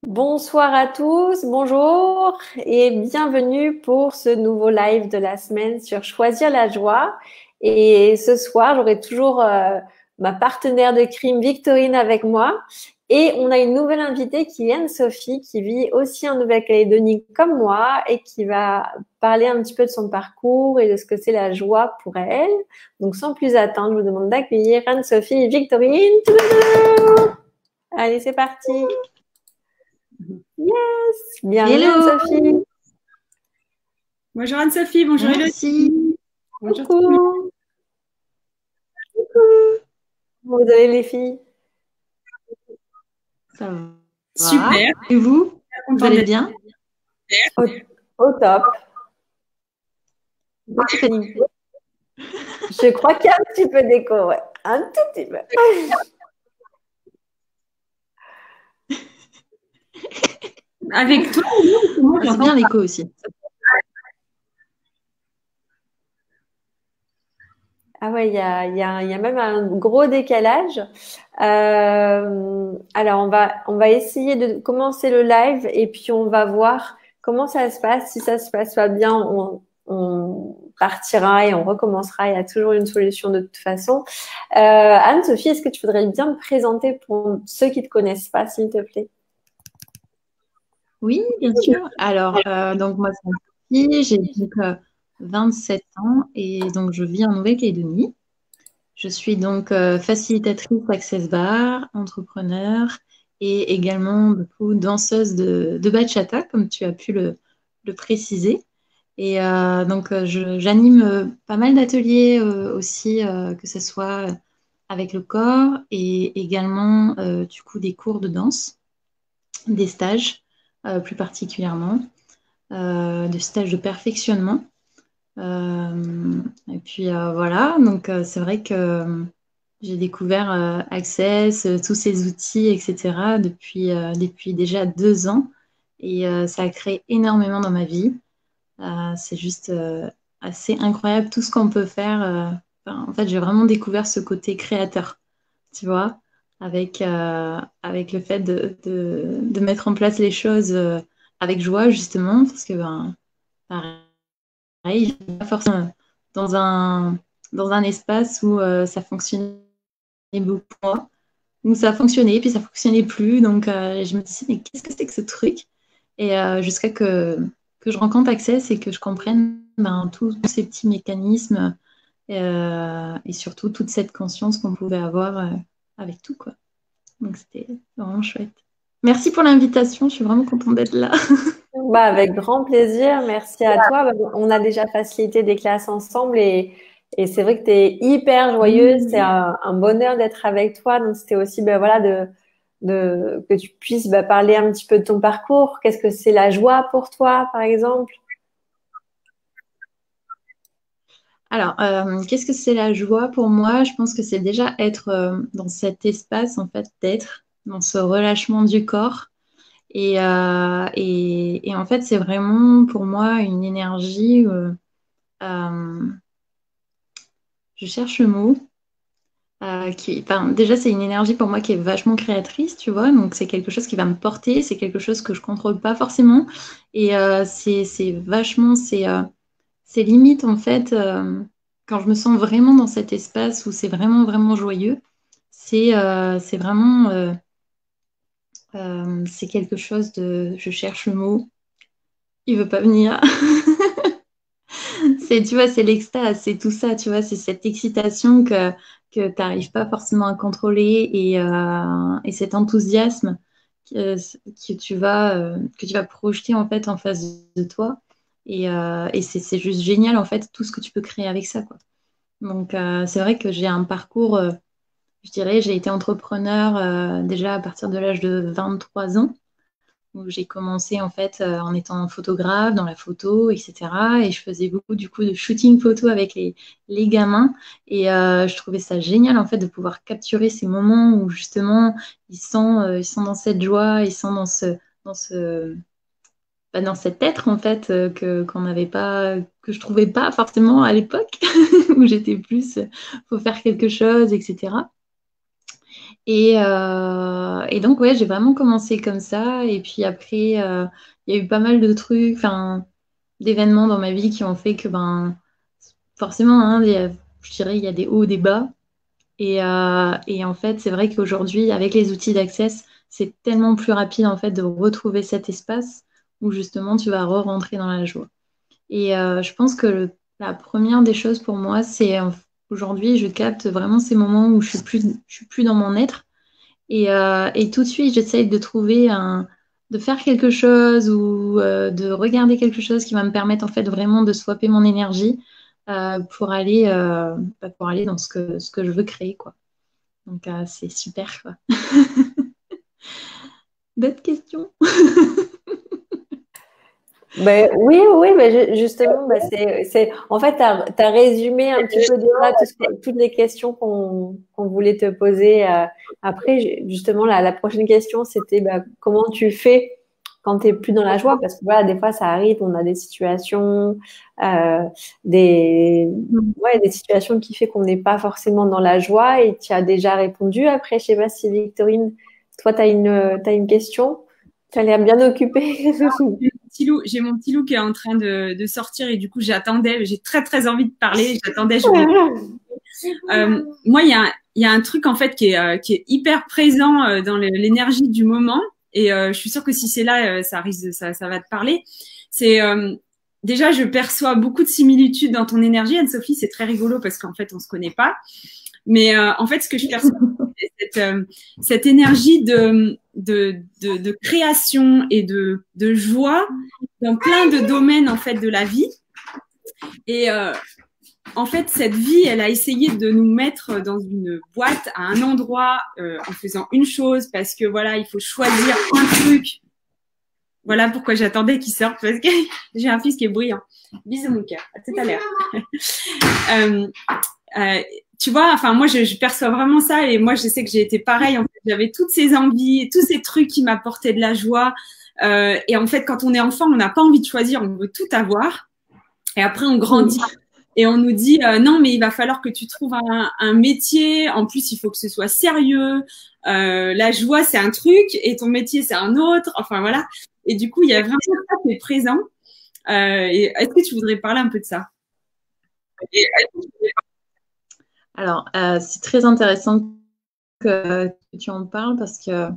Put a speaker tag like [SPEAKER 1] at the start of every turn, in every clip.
[SPEAKER 1] Bonsoir à tous, bonjour et bienvenue pour ce nouveau live de la semaine sur Choisir la joie. Et ce soir, j'aurai toujours ma partenaire de crime Victorine avec moi. Et on a une nouvelle invitée qui est Anne-Sophie, qui vit aussi en Nouvelle-Calédonie comme moi et qui va parler un petit peu de son parcours et de ce que c'est la joie pour elle. Donc sans plus attendre, je vous demande d'accueillir Anne-Sophie et Victorine. Tadadam. Allez, c'est parti. Yes, bienvenue
[SPEAKER 2] Hello,
[SPEAKER 1] Anne-Sophie.
[SPEAKER 3] Bonjour Anne-Sophie, bonjour
[SPEAKER 2] merci.
[SPEAKER 3] Elodie. Bonjour tout le monde.
[SPEAKER 1] Coucou. Comment vous allez les filles?
[SPEAKER 2] Ça va.
[SPEAKER 3] Super,
[SPEAKER 2] Et vous?
[SPEAKER 3] très
[SPEAKER 2] Vous
[SPEAKER 3] contente
[SPEAKER 2] allez
[SPEAKER 3] d'être
[SPEAKER 2] bien?
[SPEAKER 1] Au, au top. Je crois qu'il y a un petit peu d'écho, ouais. Un tout petit peu.
[SPEAKER 3] avec toi. Moi,
[SPEAKER 2] C'est
[SPEAKER 3] j'entends
[SPEAKER 2] bien l'écho aussi.
[SPEAKER 1] Ah ouais, il y a même un gros décalage. Alors, on va essayer de commencer le live et puis on va voir comment ça se passe. Si ça se passe pas bien, on partira et on recommencera. Il y a toujours une solution de toute façon. Anne-Sophie, est-ce que tu voudrais bien te présenter pour ceux qui te connaissent pas, s'il te plaît?
[SPEAKER 2] Oui, bien sûr. Alors, donc moi, c'est Sophie, j'ai donc 27 ans et donc je vis en Nouvelle-Calédonie. Je suis donc facilitatrice Access Bar, entrepreneur et également beaucoup danseuse de bachata, comme tu as pu le préciser. Et donc, j'anime pas mal d'ateliers aussi, que ce soit avec le corps et également du coup des cours de danse, des stages plus particulièrement, des stages de perfectionnement. Et puis voilà, donc c'est vrai que j'ai découvert Access, tous ces outils, etc. depuis déjà 2 ans et ça a créé énormément dans ma vie. C'est juste assez incroyable tout ce qu'on peut faire. Enfin, en fait, j'ai vraiment découvert ce côté créateur, tu vois, avec le fait de mettre en place les choses avec joie, justement, parce que, ben, pareil, je suis pas forcément dans dans un espace où ça fonctionnait beaucoup pour moi, où ça fonctionnait, puis ça fonctionnait plus. Donc, je me disais, mais qu'est-ce que c'est que ce truc? Et jusqu'à que je rencontre Access et que je comprenne ben, tous ces petits mécanismes et surtout toute cette conscience qu'on pouvait avoir avec tout, quoi. Donc, c'était vraiment chouette. Merci pour l'invitation, je suis vraiment contente d'être là.
[SPEAKER 1] Bah, avec grand plaisir. Merci à toi. Bah, on a déjà facilité des classes ensemble et c'est vrai que tu es hyper joyeuse. C'est un bonheur d'être avec toi. Donc, c'était aussi, ben, voilà, que tu puisses parler un petit peu de ton parcours. Qu'est-ce que c'est la joie pour toi, par exemple?
[SPEAKER 2] Alors, qu'est-ce que c'est la joie pour moi? Je pense que c'est déjà être dans cet espace, en fait, d'être dans ce relâchement du corps. Et en fait, c'est vraiment pour moi une énergie. Euh, je cherche le mot. Enfin, déjà, c'est une énergie pour moi qui est vachement créatrice, tu vois. Donc, c'est quelque chose qui va me porter. C'est quelque chose que je contrôle pas forcément. Et c'est vachement, c'est limite en fait quand je me sens vraiment dans cet espace où c'est vraiment vraiment joyeux. C'est vraiment, c'est quelque chose de. Je cherche le mot. Il veut pas venir. C'est, tu vois, c'est l'extase, c'est tout ça, tu vois, c'est cette excitation que tu n'arrives pas forcément à contrôler et cet enthousiasme que tu vas projeter en fait en face de toi. Et c'est juste génial en fait tout ce que tu peux créer avec ça, quoi. Donc c'est vrai que j'ai un parcours, je dirais, j'ai été entrepreneur déjà à partir de l'âge de 23 ans où j'ai commencé en fait en étant photographe dans la photo, etc. Et je faisais beaucoup du coup de shooting photo avec les gamins. Et je trouvais ça génial en fait de pouvoir capturer ces moments où justement ils sont dans cette joie, ils sont dans ce, dans cet être en fait qu'on n'avait pas, que je trouvais pas forcément à l'époque où j'étais plus faut faire quelque chose, etc. Et donc, ouais, j'ai vraiment commencé comme ça. Et puis après, il y a eu pas mal de trucs, enfin, d'événements dans ma vie qui ont fait que, ben, forcément, hein, je dirais, il y a des hauts, des bas. Et en fait, c'est vrai qu'aujourd'hui, avec les outils d'Access, c'est tellement plus rapide, en fait, de retrouver cet espace où, justement, tu vas re-rentrer dans la joie. Et je pense que la première des choses pour moi, c'est aujourd'hui, je capte vraiment ces moments où je suis plus dans mon être. Et tout de suite, j'essaye de trouver de faire quelque chose ou de regarder quelque chose qui va me permettre en fait vraiment de swapper mon énergie pour aller dans ce que je veux créer, quoi. Donc c'est super, quoi. D'autres questions?
[SPEAKER 1] Ben, oui, oui, ben, justement, ben, en fait, tu as résumé un petit peu déjà toutes les questions qu'on voulait te poser. Après, justement, la prochaine question, c'était ben, comment tu fais quand tu n'es plus dans la joie? Parce que voilà, des fois, ça arrive, on a des situations, euh, des situations qui fait qu'on n'est pas forcément dans la joie et tu as déjà répondu. Après, je sais pas si Victorine, toi, t'as une question? Tu as l'air bien occupée.
[SPEAKER 3] J'ai mon petit loup qui est en train de sortir et du coup j'attendais, j'ai très très envie de parler, j'attendais, je voulais. Moi il y a un truc en fait qui est hyper présent dans l'énergie du moment et je suis sûre que si c'est là ça risque ça va te parler. C'est déjà je perçois beaucoup de similitudes dans ton énergie, Anne-Sophie, c'est très rigolo parce qu'en fait on se connaît pas. Mais en fait, ce que je perçois, c'est cette énergie de création et de joie dans plein de domaines en fait de la vie. Et en fait, cette vie, elle a essayé de nous mettre dans une boîte à un endroit en faisant une chose parce que voilà, il faut choisir un truc. Voilà pourquoi j'attendais qu'il sorte parce que j'ai un fils qui est bruyant. Bisous mon cœur, à tout à l'heure. Tu vois, enfin moi je perçois vraiment ça et moi je sais que j'ai été pareil. En fait, j'avais toutes ces envies, tous ces trucs qui m'apportaient de la joie. Et en fait, quand on est enfant, on n'a pas envie de choisir, on veut tout avoir. Et après, on grandit et on nous dit non, mais il va falloir que tu trouves un métier. En plus, il faut que ce soit sérieux. La joie, c'est un truc et ton métier, c'est un autre. Enfin voilà. Et du coup, il y a vraiment ça qui est présent. Et est-ce que tu voudrais parler un peu de ça?
[SPEAKER 2] Alors, c'est très intéressant que tu en parles parce que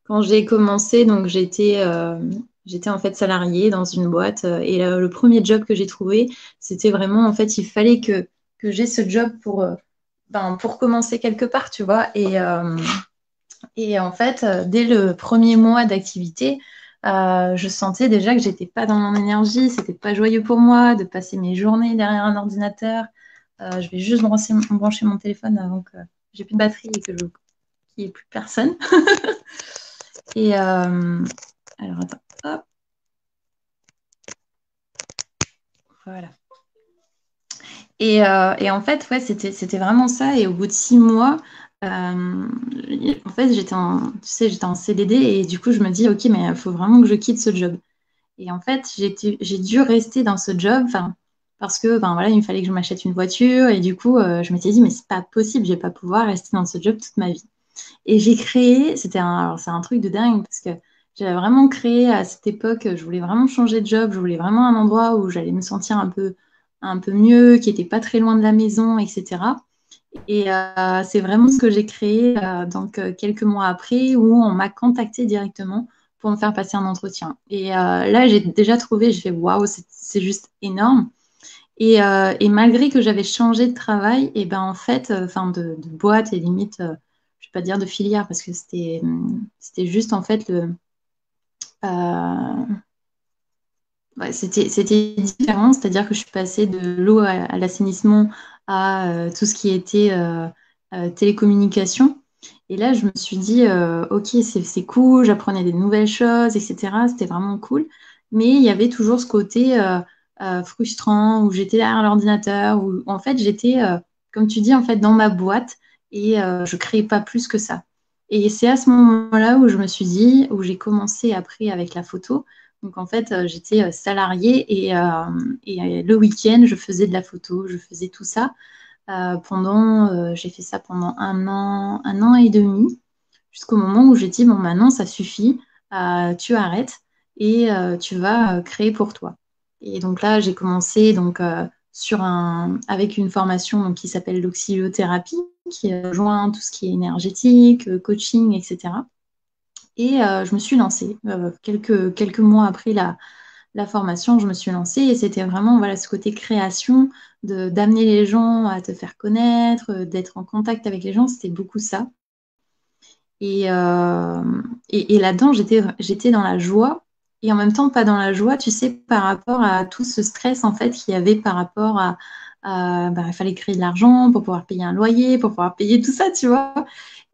[SPEAKER 2] quand j'ai commencé, donc j'étais en fait salariée dans une boîte et le premier job que j'ai trouvé, c'était vraiment en fait il fallait que j'ai ce job pour commencer quelque part, tu vois. Et en fait, dès le premier mois d'activité, je sentais déjà que j'étais pas dans mon énergie, c'était pas joyeux pour moi de passer mes journées derrière un ordinateur. Je vais juste brancher mon téléphone avant que j'ai plus de batterie et qu'il n'y ait plus personne. Et alors attends, hop, voilà. Et en fait, ouais, c'était vraiment ça. Et au bout de 6 mois, en fait, j'étais en CDD et du coup, je me dis, ok, mais il faut vraiment que je quitte ce job. Et en fait, j'ai dû rester dans ce job, parce que, voilà, il me fallait que je m'achète une voiture et du coup, je m'étais dit, mais c'est pas possible, je vais pas pouvoir rester dans ce job toute ma vie. Et j'ai créé, alors c'est un truc de dingue parce que j'avais vraiment créé à cette époque, je voulais vraiment changer de job, je voulais vraiment un endroit où j'allais me sentir un peu mieux, qui était pas très loin de la maison, etc. Et c'est vraiment ce que j'ai créé donc quelques mois après où on m'a contacté directement pour me faire passer un entretien. Et là, j'ai déjà trouvé, j'ai fait waouh, c'est juste énorme. Et malgré que j'avais changé de travail, et ben en fait, de boîte et limite, je vais pas dire de filière parce que c'était juste en fait euh, ouais, c'était différent, c'est-à-dire que je suis passée de l'eau à l'assainissement à tout ce qui était télécommunication. Et là, je me suis dit, ok, c'est cool, j'apprenais des nouvelles choses, etc. C'était vraiment cool. Mais il y avait toujours ce côté frustrant où j'étais derrière l'ordinateur, où en fait, j'étais, comme tu dis, en fait, dans ma boîte et je créais pas plus que ça. Et c'est à ce moment-là où je me suis dit, où j'ai commencé après avec la photo. Donc en fait, j'étais salariée et le week-end, je faisais de la photo, je faisais tout ça j'ai fait ça pendant un an et demi. jusqu'au moment où j'ai dit, bon, maintenant, ça suffit, tu arrêtes et tu vas créer pour toi. Et donc là, j'ai commencé donc, avec une formation donc, qui s'appelle l'auxiliothérapie, qui rejoint tout ce qui est énergétique, coaching, etc. Et je me suis lancée. Quelques mois après la formation, je me suis lancée et c'était vraiment voilà, ce côté création, d'amener les gens à te faire connaître, d'être en contact avec les gens, c'était beaucoup ça. Et là-dedans, j'étais dans la joie et en même temps pas dans la joie, tu sais, par rapport à tout ce stress en fait qu'il y avait par rapport bah, il fallait créer de l'argent pour pouvoir payer un loyer, pour pouvoir payer tout ça, tu vois.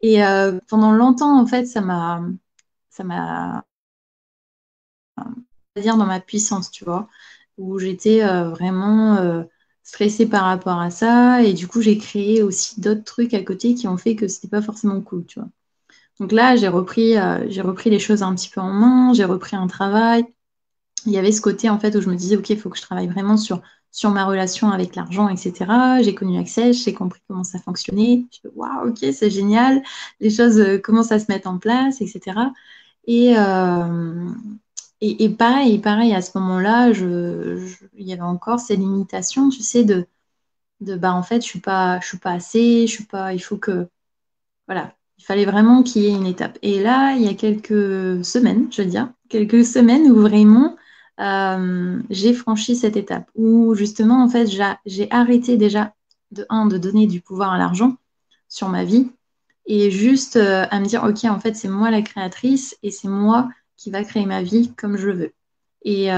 [SPEAKER 2] Et pendant longtemps, en fait, ça m'a dire dans ma puissance, tu vois, où j'étais vraiment stressée par rapport à ça. Et du coup, j'ai créé aussi d'autres trucs à côté qui ont fait que c'était pas forcément cool, tu vois. Donc là, j'ai repris les choses un petit peu en main, j'ai repris un travail. Il y avait ce côté, en fait, où je me disais, OK, il faut que je travaille vraiment sur ma relation avec l'argent, etc. J'ai connu Access, j'ai compris comment ça fonctionnait. Je fais, waouh, OK, c'est génial. Les choses commencent à se mettre en place, etc. Et, pareil, à ce moment-là, il y avait encore ces limitations, tu sais, bah, en fait, je suis pas assez, je suis pas, il faut que, voilà, il fallait vraiment qu'il y ait une étape. Et là, il y a quelques semaines, je veux dire, quelques semaines où vraiment j'ai franchi cette étape, où justement, en fait, j'ai arrêté déjà, de donner du pouvoir à l'argent sur ma vie, et juste à me dire, OK, en fait, c'est moi la créatrice, et c'est moi qui va créer ma vie comme je veux. Et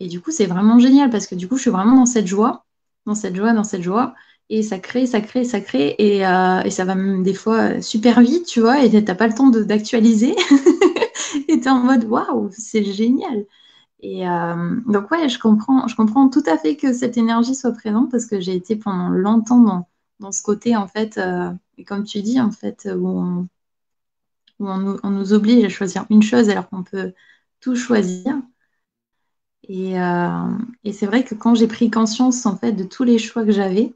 [SPEAKER 2] du coup, c'est vraiment génial, parce que du coup, je suis vraiment dans cette joie, dans cette joie, dans cette joie. Et ça crée, ça crée, ça crée. Et ça va même des fois super vite, tu vois, et t'as pas le temps d'actualiser. Et t'es en mode, waouh, c'est génial. Et donc, ouais, je comprends tout à fait que cette énergie soit présente parce que j'ai été pendant longtemps dans ce côté, en fait, et comme tu dis, en fait, on nous oblige à choisir une chose alors qu'on peut tout choisir. Et c'est vrai que quand j'ai pris conscience, en fait, de tous les choix que j'avais,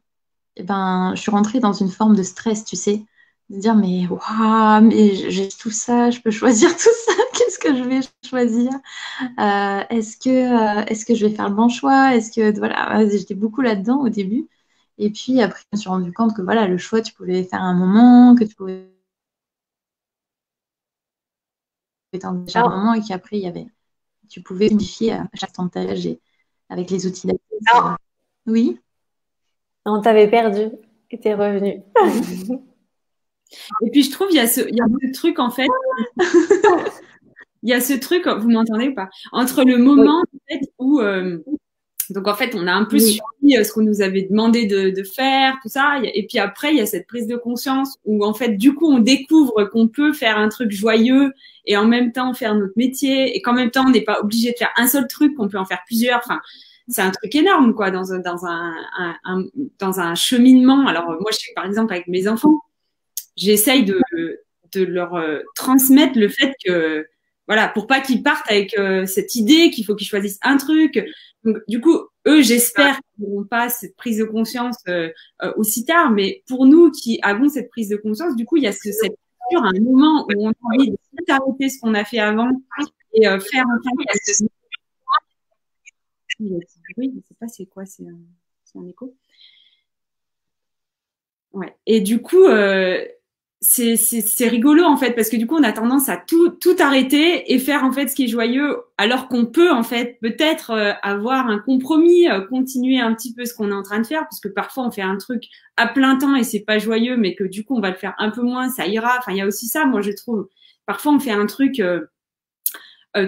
[SPEAKER 2] eh ben, je suis rentrée dans une forme de stress, tu sais, de dire, mais waouh, mais j'ai tout ça, je peux choisir tout ça, qu'est-ce que je vais choisir? Est-ce que je vais faire le bon choix? Est-ce que, voilà, j'étais beaucoup là-dedans au début. Et puis après, je me suis rendu compte que voilà, le choix, tu pouvais faire à un moment, que tu pouvais faire déjà un
[SPEAKER 1] Alors,
[SPEAKER 2] moment et qu'après, tu pouvais modifier à chaque temps de ta vie avec les outils d'accès. Oui.
[SPEAKER 1] on t'avait perdu et t'es revenu.
[SPEAKER 3] Et puis je trouve il y a ce truc en fait, il y a ce truc, vous m'entendez ou pas? Entre le
[SPEAKER 1] Oui.
[SPEAKER 3] moment en fait, où donc en fait on a un peu
[SPEAKER 2] Oui.
[SPEAKER 3] suivi ce qu'on nous avait demandé de faire, tout ça, et puis après il y a cette prise de conscience où en fait du coup on découvre qu'on peut faire un truc joyeux et en même temps faire notre métier et qu'en même temps on n'est pas obligé de faire un seul truc, qu'on peut en faire plusieurs. Enfin, c'est un truc énorme quoi dans un cheminement. Alors moi je sais par exemple avec mes enfants, j'essaye de leur transmettre le fait que, voilà, pour pas qu'ils partent avec cette idée qu'il faut qu'ils choisissent un truc. Donc, du coup, eux, j'espère qu'ils n'auront pas cette prise de conscience aussi tard, mais pour nous qui avons cette prise de conscience, du coup, il y a cette culture, un moment où on a envie de tout arrêter ce qu'on a fait avant et faire un truc. Il y a un petit bruit, je sais pas c'est quoi, c'est un écho. Ouais. Et du coup, c'est rigolo en fait parce que du coup on a tendance à tout arrêter et faire en fait ce qui est joyeux alors qu'on peut en fait peut-être avoir un compromis, continuer un petit peu ce qu'on est en train de faire parce que parfois on fait un truc à plein temps et c'est pas joyeux mais que du coup on va le faire un peu moins, ça ira. Enfin il y a aussi ça, moi je trouve. Parfois on fait un truc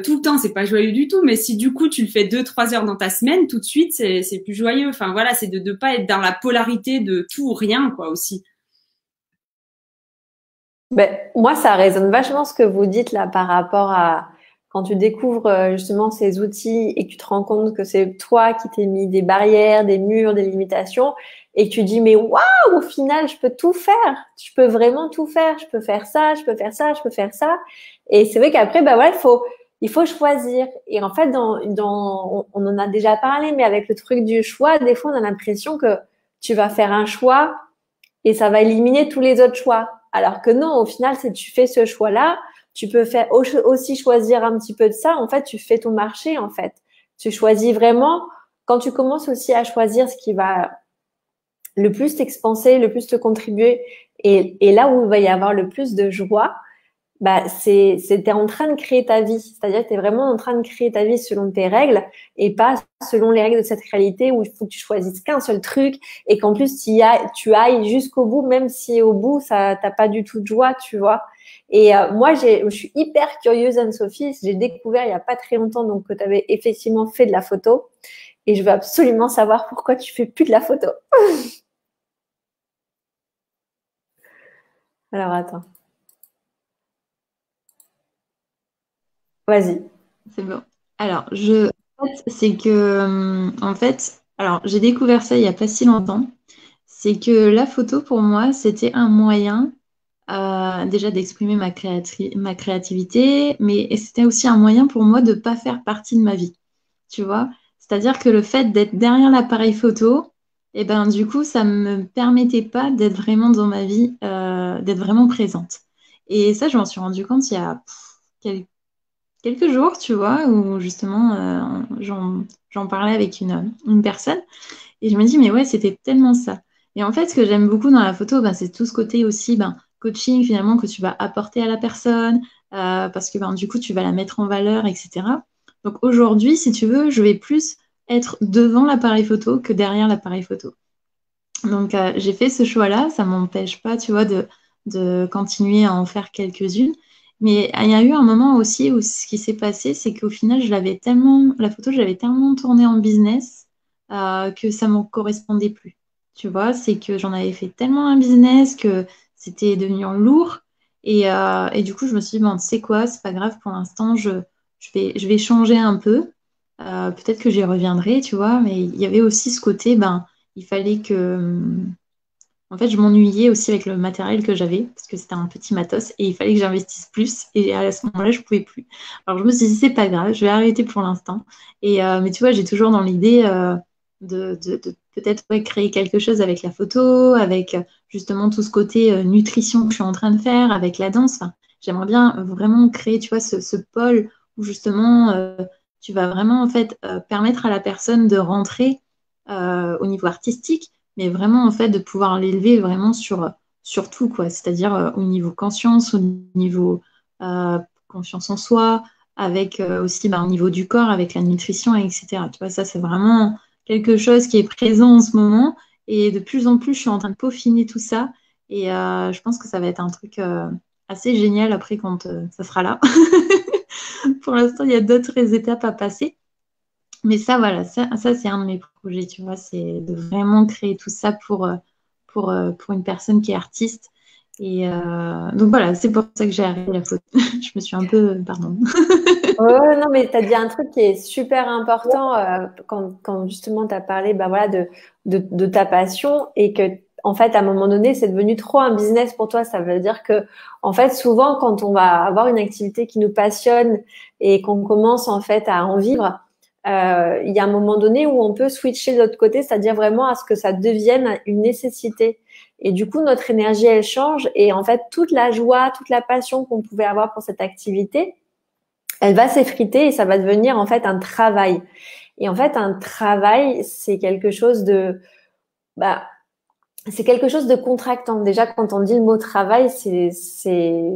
[SPEAKER 3] tout le temps, c'est pas joyeux du tout, mais si du coup tu le fais 2-3 heures dans ta semaine, tout de suite c'est plus joyeux. Enfin voilà, c'est de pas être dans la polarité de tout ou rien quoi aussi.
[SPEAKER 1] Ben, moi, ça résonne vachement ce que vous dites là par rapport à quand tu découvres justement ces outils et que tu te rends compte que c'est toi qui t'es mis des barrières, des murs, des limitations et que tu dis mais waouh, au final, je peux tout faire. Je peux vraiment tout faire. Je peux faire ça, je peux faire ça, je peux faire ça. Et c'est vrai qu'après, ben voilà, il faut choisir. Et en fait, on en a déjà parlé, mais avec le truc du choix, des fois, on a l'impression que tu vas faire un choix et ça va éliminer tous les autres choix. Alors que non, au final, si tu fais ce choix-là, tu peux faire aussi choisir un petit peu de ça. En fait, tu fais ton marché, en fait. Tu choisis vraiment, quand tu commences aussi à choisir ce qui va le plus t'expanser, le plus te contribuer, et là où il va y avoir le plus de joie, bah, t'es en train de créer ta vie. C'est-à-dire que t'es vraiment en train de créer ta vie selon tes règles et pas selon les règles de cette réalité où il faut que tu choisisses qu'un seul truc et qu'en plus tu ailles jusqu'au bout, même si au bout, t'as pas du tout de joie, tu vois. Et moi, je suis hyper curieuse, Anne-Sophie. J'ai découvert il y a pas très longtemps donc que tu avais effectivement fait de la photo et je veux absolument savoir pourquoi tu fais plus de la photo. Alors, attends. Vas-y.
[SPEAKER 2] C'est bon. Alors, en fait, c'est que, en fait, alors, j'ai découvert ça il n'y a pas si longtemps. C'est que la photo, pour moi, c'était un moyen déjà d'exprimer ma créativité, mais c'était aussi un moyen pour moi de ne pas faire partie de ma vie. Tu vois? C'est-à-dire que le fait d'être derrière l'appareil photo, et ben, du coup, ça ne me permettait pas d'être vraiment dans ma vie, d'être vraiment présente. Et ça, je m'en suis rendu compte il y a quelques jours, tu vois, où justement, j'en parlais avec une personne. Et je me dis, mais ouais, c'était tellement ça. Et en fait, ce que j'aime beaucoup dans la photo, ben, c'est tout ce côté aussi coaching finalement que tu vas apporter à la personne, parce que du coup, tu vas la mettre en valeur, etc. Donc aujourd'hui, si tu veux, je vais plus être devant l'appareil photo que derrière l'appareil photo. Donc j'ai fait ce choix-là, ça m'empêche pas, tu vois, de continuer à en faire quelques-unes. Mais il y a eu un moment aussi où ce qui s'est passé, c'est qu'au final, la photo, je l'avais tellement tournée en business que ça ne me correspondait plus. Tu vois, c'est que j'en avais fait tellement un business que c'était devenu lourd. Et du coup, je me suis dit, bon, tu sais quoi, c'est pas grave, pour l'instant, je vais changer un peu. Peut-être que j'y reviendrai, tu vois, mais il y avait aussi ce côté, il fallait que, en fait, je m'ennuyais aussi avec le matériel que j'avais, parce que c'était un petit matos, et il fallait que j'investisse plus, et à ce moment-là, je pouvais plus. Alors, je me suis dit, c'est pas grave, je vais arrêter pour l'instant. Mais tu vois, j'ai toujours dans l'idée de peut-être créer quelque chose avec la photo, avec justement tout ce côté nutrition que je suis en train de faire, avec la danse. Enfin, j'aimerais bien vraiment créer, tu vois, ce pôle où justement, tu vas vraiment, en fait, permettre à la personne de rentrer au niveau artistique, mais vraiment en fait de pouvoir l'élever vraiment sur tout, quoi. C'est-à-dire au niveau conscience, au niveau confiance en soi, avec aussi au niveau du corps, avec la nutrition, etc. Tu vois, ça c'est vraiment quelque chose qui est présent en ce moment et de plus en plus je suis en train de peaufiner tout ça et je pense que ça va être un truc assez génial après quand ça sera là. Pour l'instant, il y a d'autres étapes à passer. Mais ça, voilà, ça c'est un de mes projets, tu vois, c'est de vraiment créer tout ça pour une personne qui est artiste. Et donc voilà, c'est pour ça que j'ai arrêté la photo. Je me suis un peu, pardon.
[SPEAKER 1] Ouais, non, mais tu as dit un truc qui est super important quand justement tu as parlé voilà, de ta passion et que, en fait, à un moment donné, c'est devenu trop un business pour toi. Ça veut dire que, en fait, souvent, quand on va avoir une activité qui nous passionne et qu'on commence, en fait, à en vivre, il y a un moment donné où on peut switcher de l'autre côté, c'est-à-dire vraiment à ce que ça devienne une nécessité. Et du coup, notre énergie, elle change et, en fait, toute la joie, toute la passion qu'on pouvait avoir pour cette activité, elle va s'effriter et ça va devenir en fait un travail. Et en fait, un travail, c'est quelque chose bah, c'est quelque chose de contractant. Déjà, quand on dit le mot travail,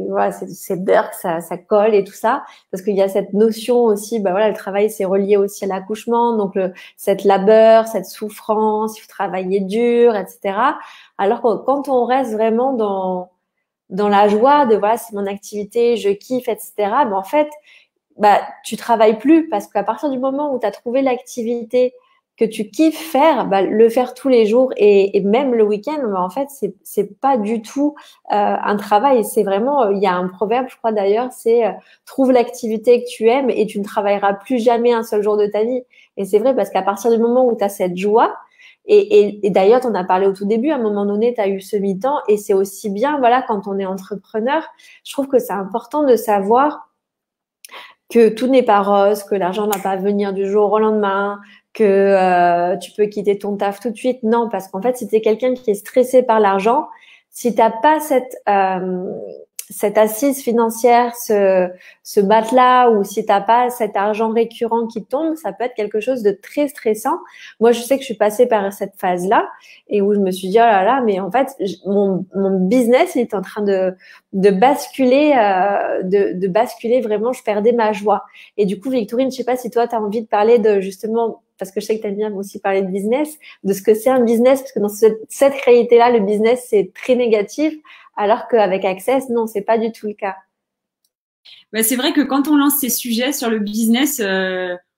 [SPEAKER 1] voilà, c'est dur, ça colle et tout ça, parce qu'il y a cette notion aussi, voilà, le travail, c'est relié aussi à l'accouchement, donc cette labeur, cette souffrance, il faut travailler dur, etc. Alors que quand on reste vraiment dans la joie de voilà, c'est mon activité, je kiffe, etc. En fait, tu travailles plus parce qu'à partir du moment où tu as trouvé l'activité que tu kiffes faire, le faire tous les jours et même le week-end, en fait, c'est pas du tout un travail. C'est vraiment, il y a un proverbe, je crois d'ailleurs, c'est trouve l'activité que tu aimes et tu ne travailleras plus jamais un seul jour de ta vie. Et c'est vrai parce qu'à partir du moment où tu as cette joie, et d'ailleurs, tu en as parlé au tout début, à un moment donné, tu as eu ce mi-temps et c'est aussi bien, voilà, quand on est entrepreneur, je trouve que c'est important de savoir que tout n'est pas rose, que l'argent va pas venir du jour au lendemain, que tu peux quitter ton taf tout de suite. Non, parce qu'en fait, si tu es quelqu'un qui est stressé par l'argent, si t'as pas cette assise financière, ce matelas, ou si t'as pas cet argent récurrent qui tombe, ça peut être quelque chose de très stressant. Moi, je sais que je suis passée par cette phase-là et où je me suis dit, oh là là, mais en fait, mon business, il est en train de basculer, de basculer vraiment, je perdais ma joie. Et du coup, Victorine, je sais pas si toi, tu as envie de parler de justement, parce que je sais que tu aimes bien aussi parler de business, de ce que c'est un business, parce que dans cette réalité-là, le business, c'est très négatif. Alors qu'avec Access, non, c'est pas du tout le cas.
[SPEAKER 3] Bah, c'est vrai que quand on lance ces sujets sur le business,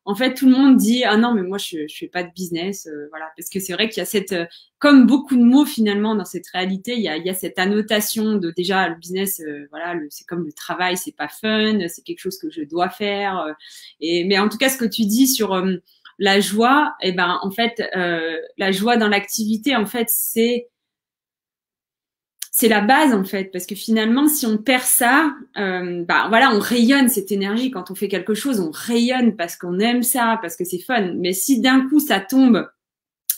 [SPEAKER 3] en fait, tout le monde dit ah non mais moi je fais pas de business, voilà, parce que c'est vrai qu'il y a cette, comme beaucoup de mots finalement dans cette réalité, il y a cette annotation de déjà le business, voilà, c'est comme le travail, c'est pas fun, c'est quelque chose que je dois faire, mais en tout cas ce que tu dis sur la joie, eh ben en fait la joie dans l'activité, en fait c'est la base en fait, parce que finalement, si on perd ça, voilà, on rayonne cette énergie. Quand on fait quelque chose, on rayonne parce qu'on aime ça, parce que c'est fun. Mais si d'un coup ça tombe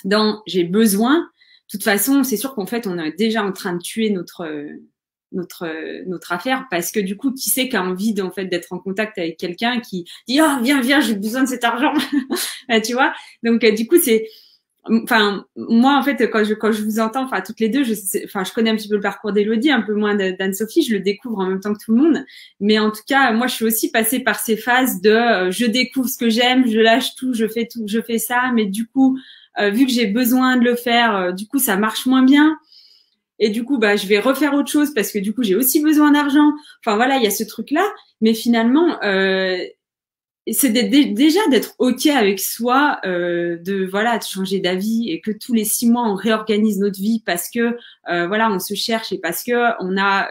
[SPEAKER 3] dans j'ai besoin, de toute façon, c'est sûr qu'en fait, on est déjà en train de tuer notre affaire, parce que du coup, qui c'est qui a envie en fait d'être en contact avec quelqu'un qui dit oh viens, j'ai besoin de cet argent, tu vois. Donc du coup, c'est enfin moi en fait quand je vous entends, enfin toutes les deux, je connais un petit peu le parcours d'Élodie, un peu moins d'Anne-Sophie, je le découvre en même temps que tout le monde, mais en tout cas moi je suis aussi passée par ces phases de je découvre ce que j'aime, je lâche tout, je fais ça, mais du coup vu que j'ai besoin de le faire, du coup ça marche moins bien, et du coup je vais refaire autre chose parce que du coup j'ai aussi besoin d'argent. Enfin voilà, il y a ce truc là, mais finalement c'est déjà d'être OK avec soi, de changer d'avis, et que tous les 6 mois on réorganise notre vie parce que voilà, on se cherche, et parce que on a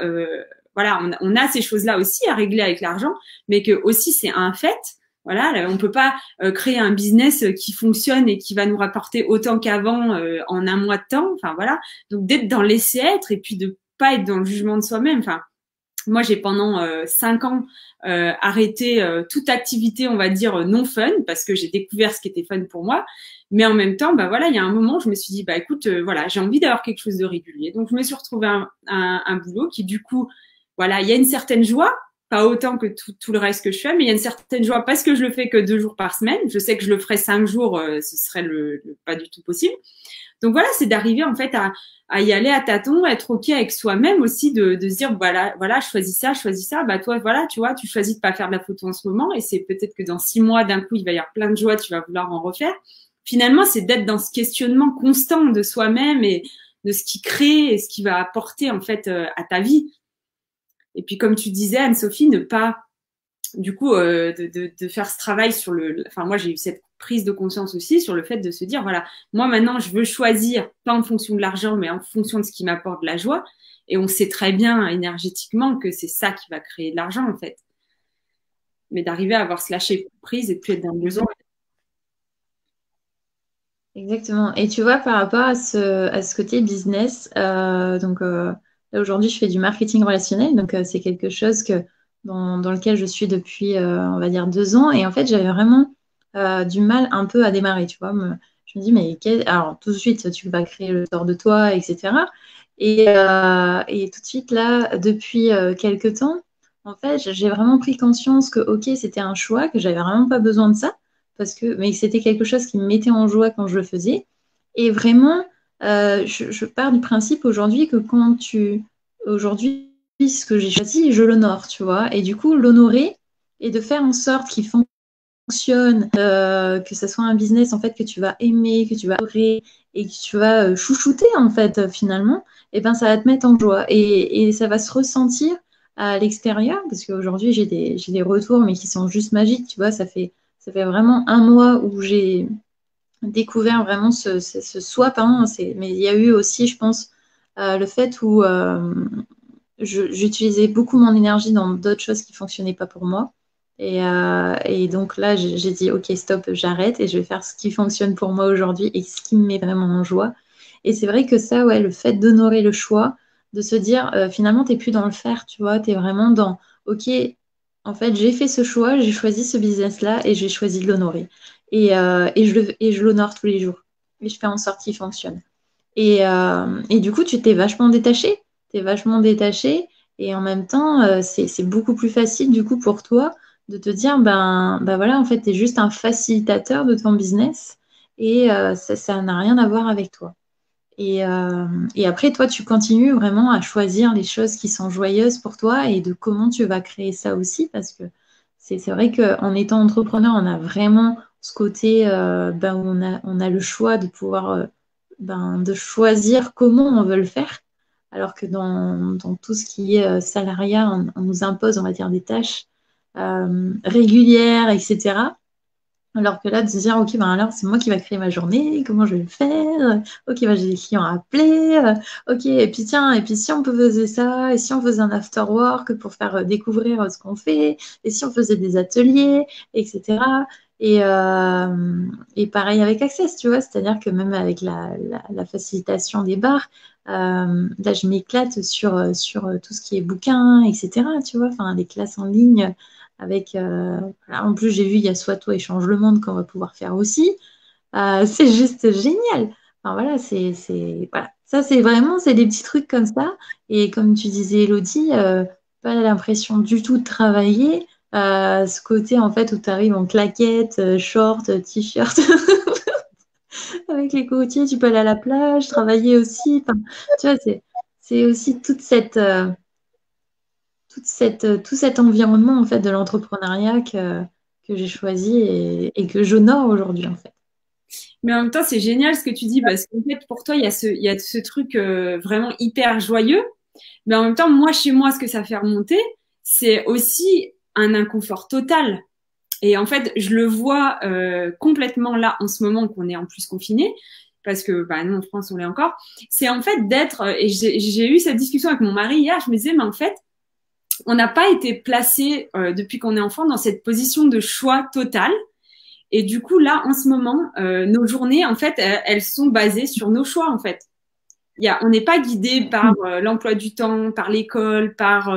[SPEAKER 3] on a ces choses-là aussi à régler avec l'argent, mais que aussi c'est un fait. Voilà, on peut pas créer un business qui fonctionne et qui va nous rapporter autant qu'avant en un mois de temps. Enfin voilà, donc d'être dans laisser-être et puis de pas être dans le jugement de soi-même. Enfin, moi, j'ai pendant 5 ans arrêté toute activité, on va dire, non fun, parce que j'ai découvert ce qui était fun pour moi. Mais en même temps, voilà, il y a un moment, je me suis dit, écoute, voilà, j'ai envie d'avoir quelque chose de régulier. Donc, je me suis retrouvée un boulot qui, du coup, voilà, il y a une certaine joie, pas autant que tout le reste que je fais, mais il y a une certaine joie parce que je le fais que 2 jours par semaine. Je sais que je le ferai 5 jours, ce serait pas du tout possible. Donc voilà, c'est d'arriver en fait à y aller à tâtons, être OK avec soi-même aussi, de se dire voilà, je choisis ça. Toi, voilà, tu vois, tu choisis de pas faire de la photo en ce moment, et c'est peut-être que dans 6 mois, d'un coup, il va y avoir plein de joie, tu vas vouloir en refaire. Finalement, c'est d'être dans ce questionnement constant de soi-même et de ce qui crée et ce qui va apporter en fait à ta vie. Et puis comme tu disais, Anne-Sophie, ne pas du coup de faire ce travail sur moi j'ai eu cette prise de conscience aussi sur le fait de se dire voilà, moi maintenant je veux choisir pas en fonction de l'argent mais en fonction de ce qui m'apporte de la joie, et on sait très bien énergétiquement que c'est ça qui va créer de l'argent en fait, mais d'arriver à avoir ce lâcher prise et de plus être dans le besoin.
[SPEAKER 2] Exactement. Et tu vois, par rapport à ce côté business, là aujourd'hui, je fais du marketing relationnel, donc c'est quelque chose dans lequel je suis depuis, on va dire, 2 ans. Et en fait, j'avais vraiment du mal un peu à démarrer, tu vois. Je me dis, mais alors tout de suite, tu vas créer le tort de toi, etc. Et tout de suite, là, depuis quelques temps, en fait, j'ai vraiment pris conscience que, ok, c'était un choix, que j'avais vraiment pas besoin de ça mais c'était quelque chose qui me mettait en joie quand je le faisais. Et vraiment, je pars du principe aujourd'hui que aujourd'hui, ce que j'ai choisi, je l'honore, tu vois. Et du coup, l'honorer et de faire en sorte qu'il fonctionne, que ce soit un business en fait que tu vas aimer, que tu vas adorer et que tu vas chouchouter en fait finalement, et ben ça va te mettre en joie et ça va se ressentir à l'extérieur, parce qu'aujourd'hui j'ai des retours mais qui sont juste magiques, tu vois. Ça fait vraiment 1 mois où j'ai découvert vraiment ce swap, hein, mais il y a eu aussi, je pense, le fait où j'utilisais beaucoup mon énergie dans d'autres choses qui ne fonctionnaient pas pour moi. Et donc là, j'ai dit, OK, stop, j'arrête et je vais faire ce qui fonctionne pour moi aujourd'hui et ce qui me met vraiment en joie. Et c'est vrai que ça, ouais, le fait d'honorer le choix, de se dire, finalement, tu n'es plus dans le faire, tu vois, tu es vraiment dans, OK, en fait, j'ai fait ce choix, j'ai choisi ce business-là et j'ai choisi de l'honorer. Et je l'honore tous les jours. Et je fais en sorte qu'il fonctionne. Et du coup, tu t'es vachement détaché es vachement détaché. Et en même temps, c'est beaucoup plus facile du coup pour toi de te dire, ben voilà, en fait, tu es juste un facilitateur de ton business et ça n'a rien à voir avec toi. Et après, toi, tu continues vraiment à choisir les choses qui sont joyeuses pour toi et de comment tu vas créer ça aussi, parce que c'est vrai qu'en étant entrepreneur, on a vraiment ce côté où on a le choix de pouvoir de choisir comment on veut le faire, alors que dans tout ce qui est salariat, on nous impose, on va dire, des tâches régulières, etc. Alors que là, de se dire, OK, ben alors, c'est moi qui va créer ma journée, comment je vais le faire? OK, ben, j'ai des clients à appeler. OK, et puis tiens, et puis si on faisait ça, et si on faisait un after work pour faire découvrir ce qu'on fait, et si on faisait des ateliers, etc. Et pareil avec Access, tu vois, c'est-à-dire que même avec la facilitation des bars, là, je m'éclate sur tout ce qui est bouquins, etc. Tu vois, enfin, les classes en ligne avec, voilà, en plus, j'ai vu, il y a Soit-toi et change le monde qu'on va pouvoir faire aussi. C'est juste génial. Enfin, voilà, voilà. Ça, c'est vraiment, c'est des petits trucs comme ça. Et comme tu disais, Elodie, pas l'impression du tout de travailler. Ce côté, en fait, où tu arrives en claquettes, shorts, t-shirt, avec les cocotiers, tu peux aller à la plage, travailler aussi. Enfin, tu vois, c'est aussi tout cet environnement en fait de l'entrepreneuriat que j'ai choisi et que j'honore aujourd'hui en fait.
[SPEAKER 3] Mais en même temps, c'est génial ce que tu dis parce qu'en fait, pour toi, il y a ce truc vraiment hyper joyeux. Mais en même temps, moi, chez moi, ce que ça fait remonter, c'est aussi un inconfort total. Et en fait, je le vois complètement là en ce moment qu'on est en plus confiné, parce que bah, nous en France on l'est encore. C'est en fait d'être et j'ai eu cette discussion avec mon mari hier. Je me disais mais en fait on n'a pas été placé depuis qu'on est enfant dans cette position de choix total. Et du coup là en ce moment nos journées en fait elles sont basées sur nos choix en fait. On n'est pas guidé par l'emploi du temps, par l'école, par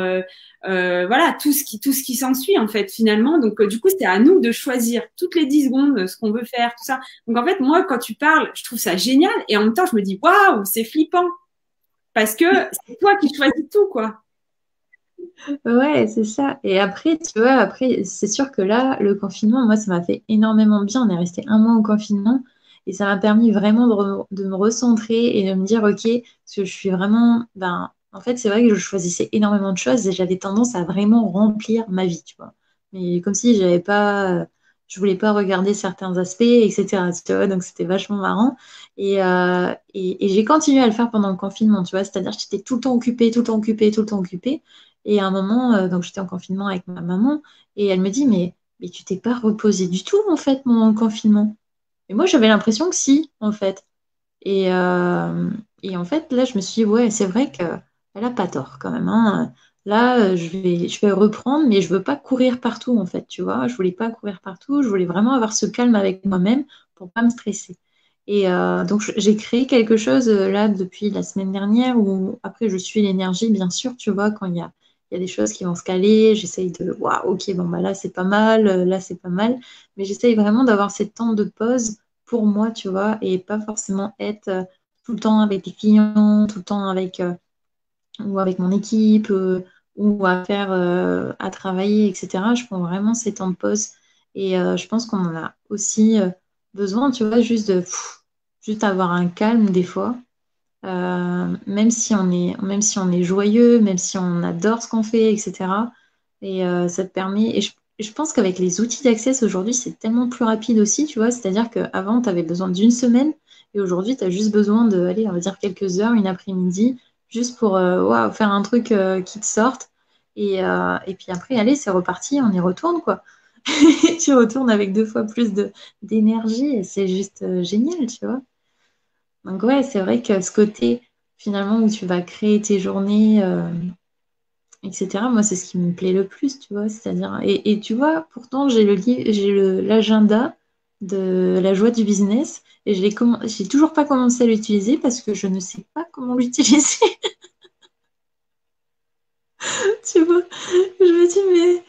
[SPEAKER 3] voilà tout ce qui s'ensuit en fait finalement. Donc du coup c'est à nous de choisir toutes les 10 secondes ce qu'on veut faire, tout ça. Donc en fait moi quand tu parles, je trouve ça génial et en même temps je me dis waouh c'est flippant parce que c'est toi qui choisis tout quoi.
[SPEAKER 2] Ouais, c'est ça. Et après, tu vois, après, c'est sûr que là, le confinement, moi, ça m'a fait énormément de bien. On est resté un mois au confinement et ça m'a permis vraiment de me recentrer et de me dire, OK, parce que je suis vraiment, en fait, c'est vrai que je choisissais énormément de choses et j'avais tendance à vraiment remplir ma vie, tu vois. Mais comme si j'avais pas, je voulais pas regarder certains aspects, etc. Tu vois, donc c'était vachement marrant. Et j'ai continué à le faire pendant le confinement, tu vois, c'est-à-dire que j'étais tout le temps occupée, tout le temps occupée, tout le temps occupée. Et à un moment, donc j'étais en confinement avec ma maman, et elle me dit, mais tu t'es pas reposée du tout, en fait, pendant le confinement. Et moi, j'avais l'impression que si, en fait. Et, euh, et en fait, là, je me suis dit, ouais, c'est vrai qu'elle a pas tort quand même, hein. Là, je vais reprendre, mais je veux pas courir partout, en fait, tu vois. Je voulais pas courir partout, je voulais vraiment avoir ce calme avec moi-même pour pas me stresser. Donc, j'ai créé quelque chose là depuis la semaine dernière où après, je suis l'énergie, bien sûr, tu vois, quand il y a des choses qui vont se caler, j'essaye de, waouh, ok, bon, bah là, c'est pas mal, là, c'est pas mal, mais j'essaye vraiment d'avoir ces temps de pause pour moi, tu vois, et pas forcément être tout le temps avec les clients, tout le temps avec, ou avec mon équipe, ou à travailler, etc. Je prends vraiment ces temps de pause. Et je pense qu'on en a aussi besoin, tu vois, juste avoir un calme des fois. Même si on est joyeux, même si on adore ce qu'on fait, etc. Et ça te permet. Et je pense qu'avec les outils d'accès aujourd'hui, c'est tellement plus rapide aussi, tu vois. C'est-à-dire qu'avant, tu avais besoin d'une semaine et aujourd'hui, tu as juste besoin de, allez, on va dire quelques heures, une après-midi, juste pour waouh, faire un truc qui te sorte. Et puis après, allez, c'est reparti, on y retourne, quoi. Et tu retournes avec 2 fois plus d'énergie et c'est juste génial, tu vois. Donc ouais, c'est vrai que ce côté finalement où tu vas créer tes journées, etc. Moi, c'est ce qui me plaît le plus, tu vois. C'est-à-dire, et tu vois, pourtant l'agenda de la joie du business et j'ai toujours pas commencé à l'utiliser parce que je ne sais pas comment l'utiliser. Tu vois, je me dis mais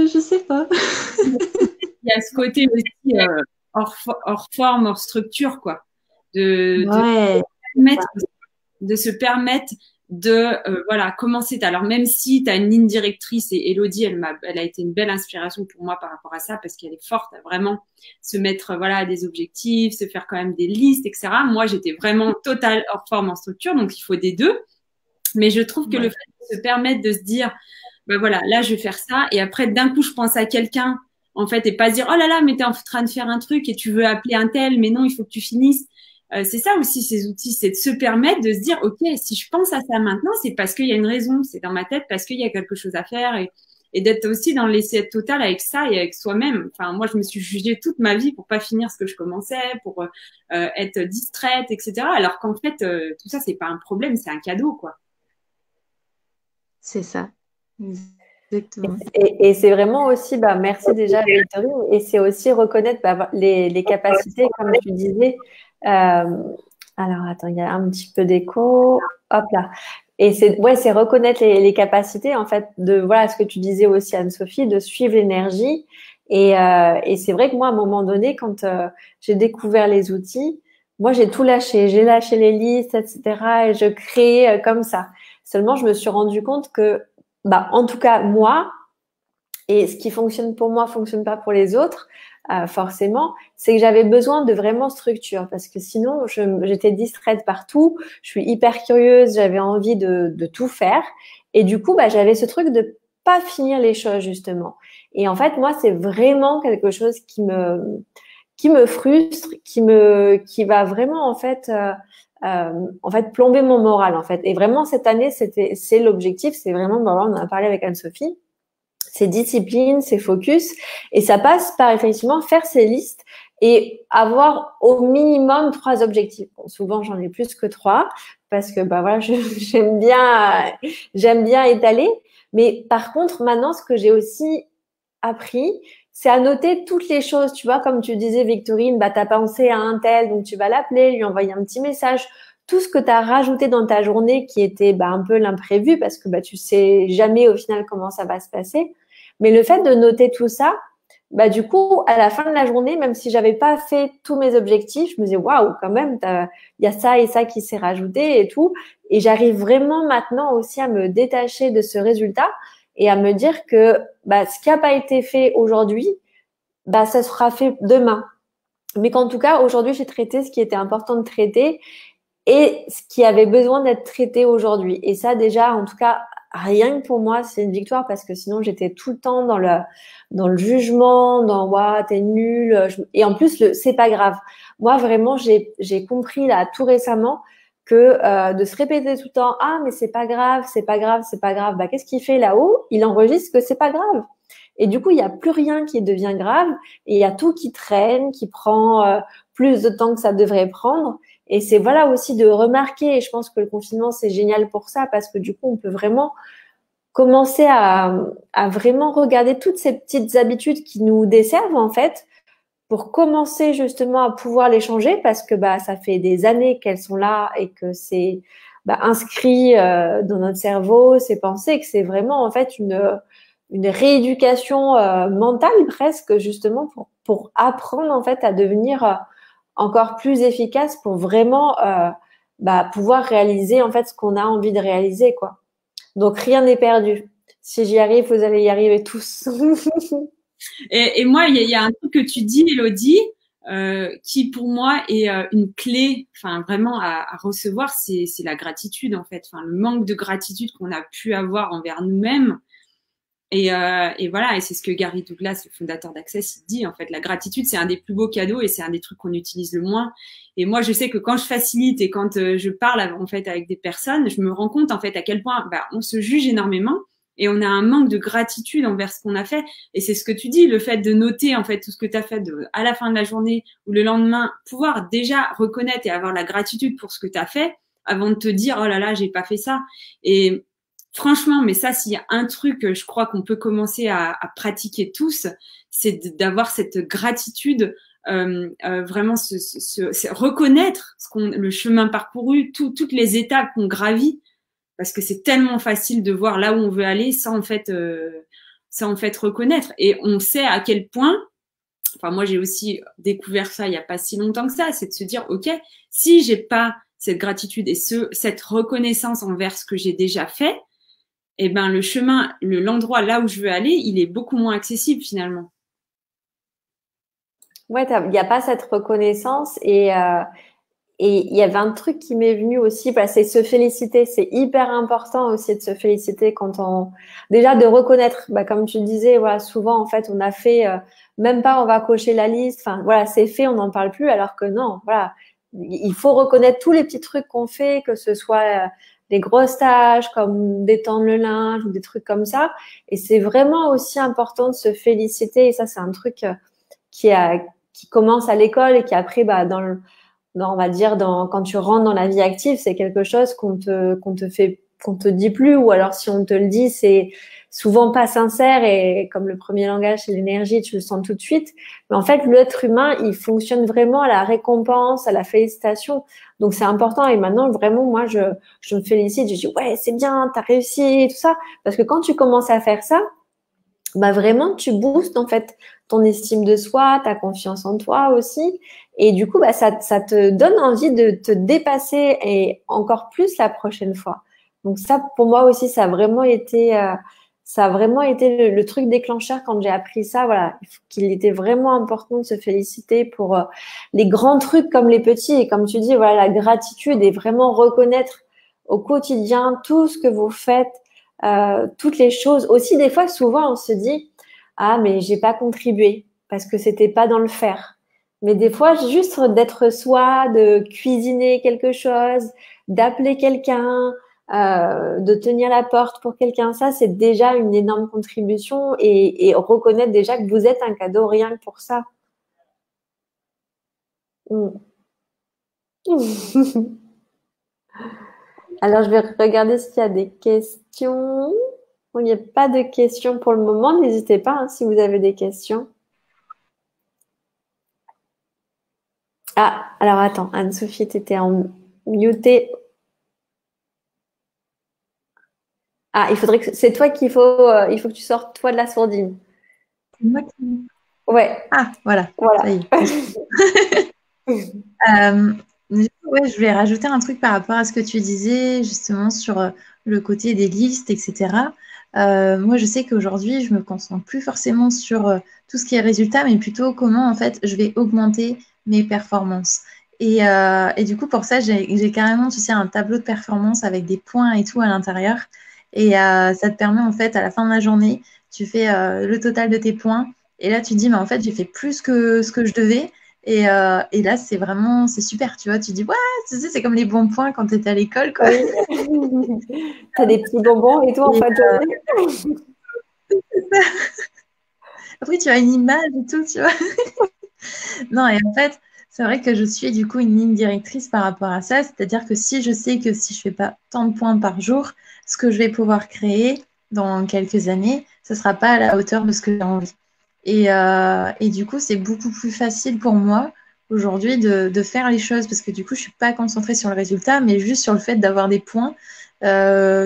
[SPEAKER 2] je sais pas.
[SPEAKER 3] Il y a ce côté aussi hors forme, hors structure quoi. De
[SPEAKER 2] Ouais,
[SPEAKER 3] permettre de se permettre voilà, comment c'est. Alors même si tu as une ligne directrice, et Elodie, elle a été une belle inspiration pour moi par rapport à ça, parce qu'elle est forte à vraiment se mettre voilà des objectifs, se faire quand même des listes, etc. Moi, j'étais vraiment total hors forme en structure, donc il faut des deux. Mais je trouve que le fait de se permettre de se dire, ben voilà, là je vais faire ça, et après d'un coup je pense à quelqu'un, en fait, et pas se dire oh là là, mais t'es en train de faire un truc et tu veux appeler un tel, mais non, il faut que tu finisses. C'est ça aussi ces outils, c'est de se permettre de se dire ok, si je pense à ça maintenant, c'est parce qu'il y a une raison, c'est dans ma tête parce qu'il y a quelque chose à faire, et d'être aussi dans le laisser être total avec ça et avec soi-même. Enfin, moi, je me suis jugée toute ma vie pour pas finir ce que je commençais, pour être distraite, etc. Alors qu'en fait, tout ça, c'est pas un problème, c'est un cadeau, quoi.
[SPEAKER 2] C'est ça. Exactement.
[SPEAKER 1] Et c'est vraiment aussi, bah, merci déjà Victorine, et c'est aussi reconnaître bah, les capacités, comme tu disais. Alors attends, il y a un petit peu d'écho. Hop là. Et c'est reconnaître les capacités, en fait, de voilà ce que tu disais aussi Anne-Sophie, de suivre l'énergie. Et c'est vrai que moi, à un moment donné, quand j'ai découvert les outils, moi j'ai tout lâché, j'ai lâché les listes, etc. Et je créais comme ça. Seulement, je me suis rendu compte que bah, en tout cas, moi, et ce qui fonctionne pour moi fonctionne pas pour les autres, forcément, c'est que j'avais besoin de vraiment structure parce que sinon, j'étais distraite partout, je suis hyper curieuse, j'avais envie de tout faire et du coup, bah, j'avais ce truc de pas finir les choses justement. Et en fait, moi, c'est vraiment quelque chose qui me frustre, qui va vraiment en fait plomber mon moral en fait. Et vraiment cette année, c'est l'objectif, c'est vraiment, bah, on en a parlé avec Anne-Sophie, c'est discipline, c'est focus, et ça passe par effectivement faire ces listes et avoir au minimum 3 objectifs. Bon, souvent j'en ai plus que 3 parce que bah voilà, j'aime bien étaler. Mais par contre, maintenant, ce que j'ai aussi appris, c'est à noter toutes les choses. Tu vois, comme tu disais, Victorine, bah t'as pensé à un tel, donc tu vas l'appeler, lui envoyer un petit message. Tout ce que tu as rajouté dans ta journée qui était bah, un peu l'imprévu parce que bah, tu sais jamais au final comment ça va se passer. Mais le fait de noter tout ça, bah, du coup, à la fin de la journée, même si j'avais pas fait tous mes objectifs, je me disais, waouh, quand même, il y a ça et ça qui s'est rajouté et tout. Et j'arrive vraiment maintenant aussi à me détacher de ce résultat et à me dire que bah, ce qui n'a pas été fait aujourd'hui, bah, ça sera fait demain. Mais qu'en tout cas, aujourd'hui, j'ai traité ce qui était important de traiter et ce qui avait besoin d'être traité aujourd'hui. Et ça, déjà, en tout cas, rien que pour moi, c'est une victoire parce que sinon, j'étais tout le temps dans le jugement, dans ouah, t'es nul. Et en plus, c'est pas grave. Moi, vraiment, j'ai compris là tout récemment que de se répéter tout le temps, ah, mais c'est pas grave, c'est pas grave, c'est pas grave. Bah, qu'est-ce qu'il fait là-haut? Il enregistre que c'est pas grave. Et du coup, il n'y a plus rien qui devient grave et il y a tout qui traîne, qui prend plus de temps que ça devrait prendre. Et c'est voilà aussi de remarquer, et je pense que le confinement, c'est génial pour ça, parce que du coup, on peut vraiment commencer à vraiment regarder toutes ces petites habitudes qui nous desservent, en fait, pour commencer justement à pouvoir les changer, parce que bah, ça fait des années qu'elles sont là et que c'est bah, inscrit dans notre cerveau, ces pensées, que c'est vraiment en fait une rééducation mentale presque, justement, pour apprendre en fait à devenir encore plus efficace pour vraiment bah, pouvoir réaliser en fait ce qu'on a envie de réaliser, quoi. Donc rien n'est perdu. Si j'y arrive, vous allez y arriver tous.
[SPEAKER 3] Et moi, il y a un truc que tu dis, Elodie, qui pour moi est une clé, enfin vraiment à recevoir, c'est la gratitude en fait, enfin le manque de gratitude qu'on a pu avoir envers nous-mêmes. Et voilà, et c'est ce que Gary Douglas, le fondateur d'Access, il dit en fait, la gratitude c'est un des plus beaux cadeaux et c'est un des trucs qu'on utilise le moins. Et moi, je sais que quand je facilite et quand je parle en fait avec des personnes, je me rends compte en fait à quel point bah, on se juge énormément et on a un manque de gratitude envers ce qu'on a fait. Et c'est ce que tu dis, le fait de noter en fait tout ce que tu as fait à la fin de la journée ou le lendemain, pouvoir déjà reconnaître et avoir la gratitude pour ce que tu as fait avant de te dire oh là là, j'ai pas fait ça. Et franchement, mais ça, s'il y a un truc, je crois qu'on peut commencer à pratiquer tous, c'est d'avoir cette gratitude, vraiment reconnaître le chemin parcouru, toutes les étapes qu'on gravit, parce que c'est tellement facile de voir là où on veut aller sans en fait reconnaître. Et on sait à quel point. Enfin, moi, j'ai aussi découvert ça il y a pas si longtemps que ça, c'est de se dire, ok, si j'ai pas cette gratitude et cette reconnaissance envers ce que j'ai déjà fait, eh ben le chemin, l'endroit là où je veux aller, il est beaucoup moins accessible finalement.
[SPEAKER 1] Ouais, il n'y a pas cette reconnaissance et il y avait un truc qui m'est venu aussi, bah, c'est se féliciter. C'est hyper important aussi de se féliciter déjà de reconnaître, bah, comme tu disais, voilà, souvent en fait on a fait, même pas on va cocher la liste, enfin voilà, c'est fait, on n'en parle plus, alors que non, voilà, il faut reconnaître tous les petits trucs qu'on fait, que ce soit des grosses tâches comme détendre le linge ou des trucs comme ça. Et c'est vraiment aussi important de se féliciter. Et ça, c'est un truc qui commence à l'école et qui après, bah, on va dire quand tu rentres dans la vie active, c'est quelque chose qu'on te dit plus, ou alors si on te le dit, c'est souvent pas sincère, et comme le premier langage c'est l'énergie, tu le sens tout de suite. Mais en fait, l'être humain, il fonctionne vraiment à la récompense, à la félicitation. Donc c'est important. Et maintenant, vraiment, moi, je me félicite, je dis ouais, c'est bien, t'as réussi, tout ça, parce que quand tu commences à faire ça, bah vraiment, tu boostes en fait ton estime de soi, ta confiance en toi aussi. Et du coup, bah, ça te donne envie de te dépasser et encore plus la prochaine fois. Donc ça, pour moi aussi, ça a vraiment été le truc déclencheur quand j'ai appris ça. Voilà, qu'il était vraiment important de se féliciter pour les grands trucs comme les petits. Et comme tu dis, voilà, la gratitude et vraiment reconnaître au quotidien tout ce que vous faites, toutes les choses. Aussi, des fois, souvent, on se dit, ah, mais j'ai pas contribué parce que c'était pas dans le faire. Mais des fois, juste d'être soi, de cuisiner quelque chose, d'appeler quelqu'un, de tenir la porte pour quelqu'un, ça, c'est déjà une énorme contribution, et reconnaître déjà que vous êtes un cadeau rien que pour ça. Alors, je vais regarder s'il y a des questions. Bon, il n'y a pas de questions pour le moment. N'hésitez pas hein, si vous avez des questions. Ah, alors attends, Anne-Sophie, tu étais en muté. Ah, c'est toi il faut que tu sortes toi de la sourdine.
[SPEAKER 2] C'est moi qui...
[SPEAKER 1] Ouais.
[SPEAKER 2] Ah, voilà.
[SPEAKER 1] Voilà.
[SPEAKER 2] Ça y est. Ouais, je vais rajouter un truc par rapport à ce que tu disais justement sur le côté des listes, etc. Moi, je sais qu'aujourd'hui, je me concentre plus forcément sur tout ce qui est résultat, mais plutôt comment en fait je vais augmenter mes performances. Et du coup, pour ça, j'ai carrément, tu sais, un tableau de performance avec des points et tout à l'intérieur. Et ça te permet en fait, à la fin de la journée, tu fais le total de tes points. Et là, tu te dis, mais en fait, j'ai fait plus que ce que je devais. Et là, c'est super, tu vois. Tu dis, ouais, tu sais, c'est comme les bons points quand tu étais à l'école, quoi.
[SPEAKER 1] Oui. T'as des petits bonbons et tout en fait.
[SPEAKER 2] Après, tu as une image et tout, tu vois. Non, et en fait, c'est vrai que je suis du coup une ligne directrice par rapport à ça. C'est-à-dire que si je sais que si je fais pas tant de points par jour, ce que je vais pouvoir créer dans quelques années, ce sera pas à la hauteur de ce que j'ai envie. Et du coup, c'est beaucoup plus facile pour moi aujourd'hui de faire les choses parce que du coup, je suis pas concentrée sur le résultat, mais juste sur le fait d'avoir des points, tu